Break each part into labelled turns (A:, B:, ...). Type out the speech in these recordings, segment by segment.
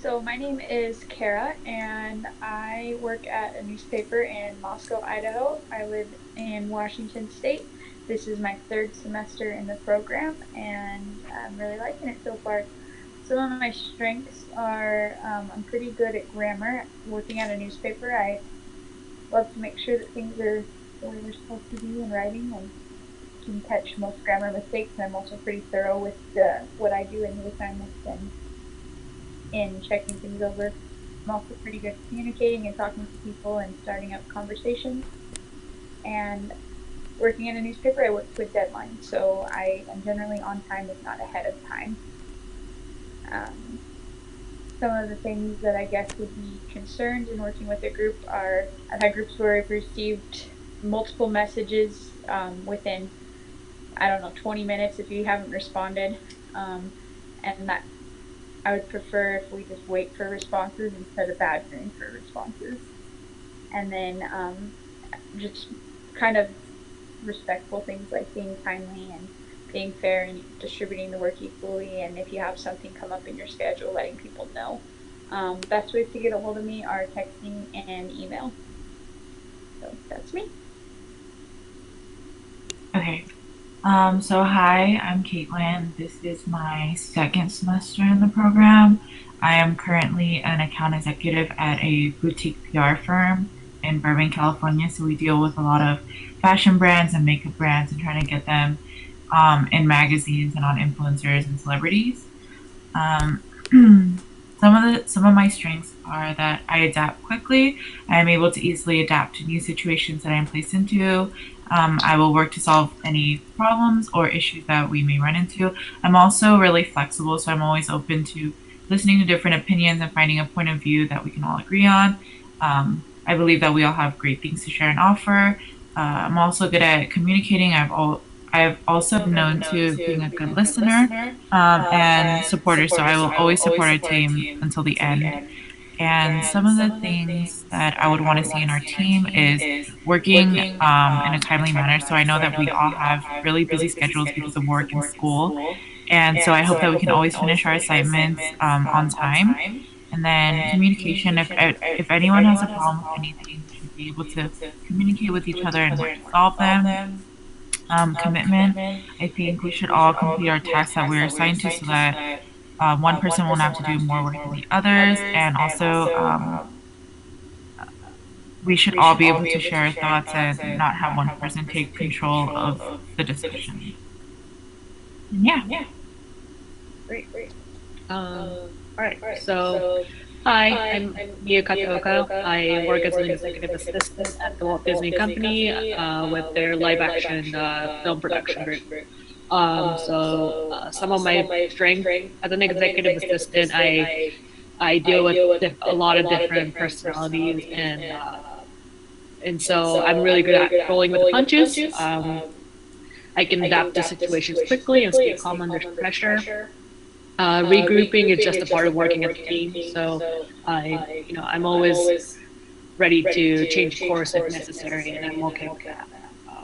A: So my name is Kara, and I work at a newspaper in Moscow, Idaho. I live in Washington State. This is my third semester in the program, and I'm really liking it so far. Some of my strengths are I'm pretty good at grammar. Working at a newspaper, I love to make sure that things are the way they're supposed to be in writing and can catch most grammar mistakes. And I'm also pretty thorough with what I do in the assignments and in checking things over. I'm also pretty good at communicating and talking to people and starting up conversations. And working in a newspaper, I work to a deadline, so I am generally on time, if not ahead of time. Um, some of the things that I guess would be concerns in working with a group are I've had groups where I've received multiple messages within, I don't know, 20 minutes if you haven't responded. And that I would prefer if we just wait for responses instead of badgering for responses. And then just kind of respectful things like being timely and being fair and distributing the work equally. And if you have something come up in your schedule, letting people know. Best ways to get a hold of me are texting and email. So that's me.
B: Okay. So hi, I'm Caitlin. This is my second semester in the program. I am currently an account executive at a boutique PR firm in Burbank, California. So we deal with a lot of fashion brands and makeup brands and trying to get them in magazines and on influencers and celebrities. Um, some of my strengths are that I adapt quickly. I am able to easily adapt to new situations that I am placed into. I will work to solve any problems or issues that we may run into. I'm also really flexible, so I'm always open to listening to different opinions and finding a point of view that we can all agree on. I believe that we all have great things to share and offer. I'm also good at communicating. I've also been known to being a good listener and supporter, so I will always support our team until the end. And some of the things that I would want to see in our team is working in a timely manner. So I know that we all have really busy schedules because of work and school. And so I hope that we can always finish our assignments on time. And then communication, if anyone has a problem with anything, we should be able to communicate with each other and work to solve them. Commitment, I think we should all complete our tasks that we're assigned to so that one person won't have to do more work than the others. And also, we should all be able to share our thoughts and not have one person take control of the discussion. And yeah.
C: Great. All right. So, hi, I'm Mia Kataoka. I work as an executive assistant at the Walt Disney Company with their live action film production group. Some of my strengths as an executive assistant, I deal with a lot of different personalities, and so I'm really good at rolling with the punches. I can adapt to situations quickly and stay calm under pressure. Regrouping is just a part of working as a team, so I'm always ready to change course if necessary, and I'm okay with that.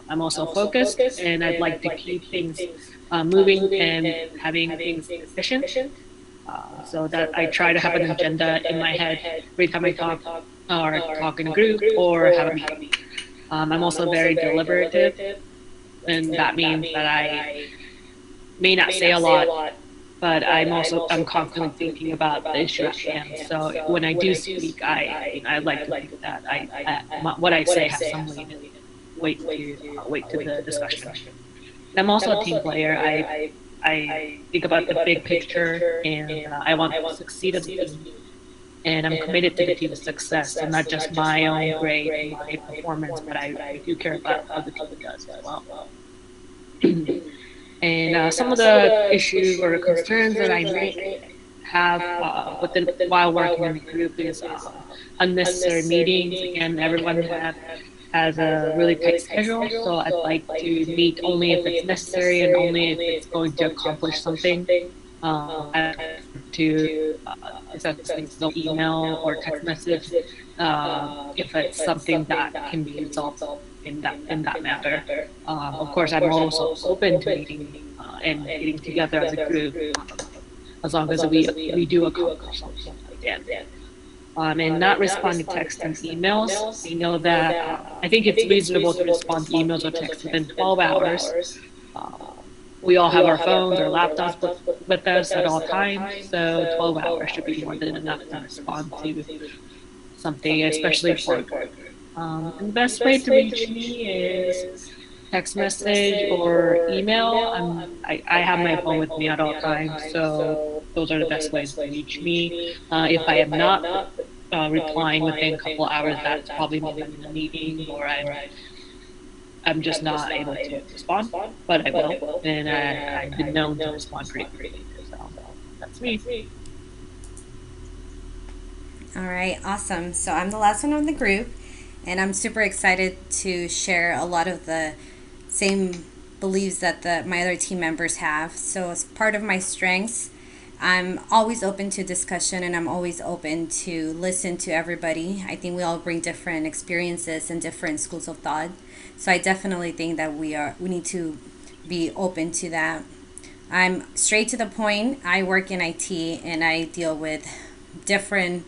C: I'm also focused, and I'd like to keep things moving and having things efficient. So that I try to have an agenda in my head every time I talk or talk in a group or have a meeting. I'm also very deliberative, and that means that I may not say a lot, but I'm constantly thinking about the issue at hand. So when I do speak, I like to think that what I say has some weight to the discussion. I'm also a team player. I think about the big picture, and I want to succeed as a team. And I'm committed to the team's success, and not just my own grade, my performance, but I do care about how the team does as well. And some of the issues or concerns that I may have while working in the group is unnecessary meetings. Again, everyone has a really tight schedule, so I'd like to meet only if it's necessary and only if it's going to accomplish something. I to discuss things through email or text message if it's something that can be resolved in that matter. Of course, I'm also open to meeting and getting together as a group as long as we do accomplish something. understand. And not respond to texts and emails. I know that I think it's reasonable to respond to emails or texts within 12 hours. Um, we all have our phones or laptops with us at all times, so 12 hours should be more than enough to respond to something, especially for work. And the best way to reach me is text message or email. I have my phone with me at all times, so those are the best ways to reach me. If I am not replying within a couple hours, that's probably means I'm in a meeting or I'm just not able to respond, but I will, and I've been known to respond pretty quickly. So that's me.
D: All right, awesome. So I'm the last one on the group, and I'm super excited to share a lot of the same beliefs that my other team members have. So as part of my strengths, I'm always open to discussion and I'm always open to listen to everybody. I think we all bring different experiences and different schools of thought. So I definitely think that we need to be open to that. I'm straight to the point. I work in IT and I deal with different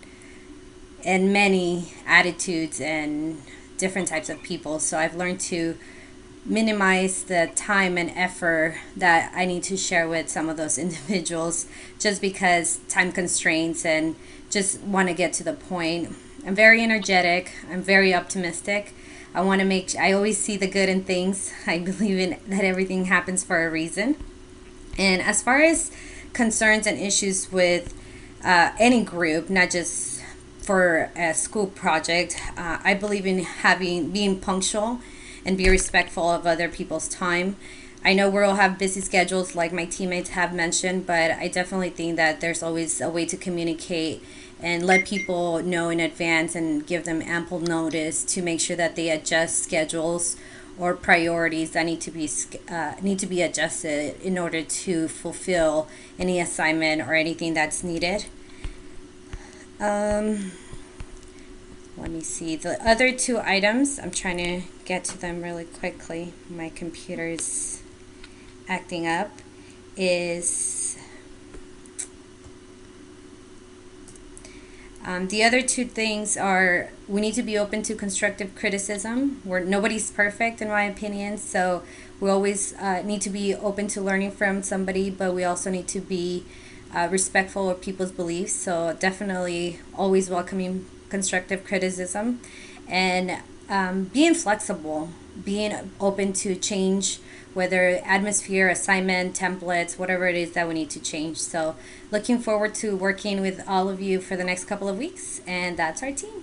D: and many attitudes and different types of people. So I've learned to minimize the time and effort that I need to share with some of those individuals just because time constraints and just want to get to the point. I'm very energetic, I'm very optimistic. I always see the good in things. I believe in that everything happens for a reason. And as far as concerns and issues with any group, not just for a school project, I believe in being punctual and be respectful of other people's time. I know we'll have busy schedules like my teammates have mentioned, but I definitely think that there's always a way to communicate and let people know in advance and give them ample notice to make sure that they adjust schedules or priorities that need to be adjusted in order to fulfill any assignment or anything that's needed. Let me see the other two items. I'm trying to get to them really quickly. My computer is acting up. The other two things are we need to be open to constructive criticism. Nobody's perfect, in my opinion, so we always need to be open to learning from somebody, but we also need to be respectful of people's beliefs. So definitely always welcoming constructive criticism and being flexible, being open to change, whether atmosphere, assignment, templates, whatever it is that we need to change. So looking forward to working with all of you for the next couple of weeks, and that's our team.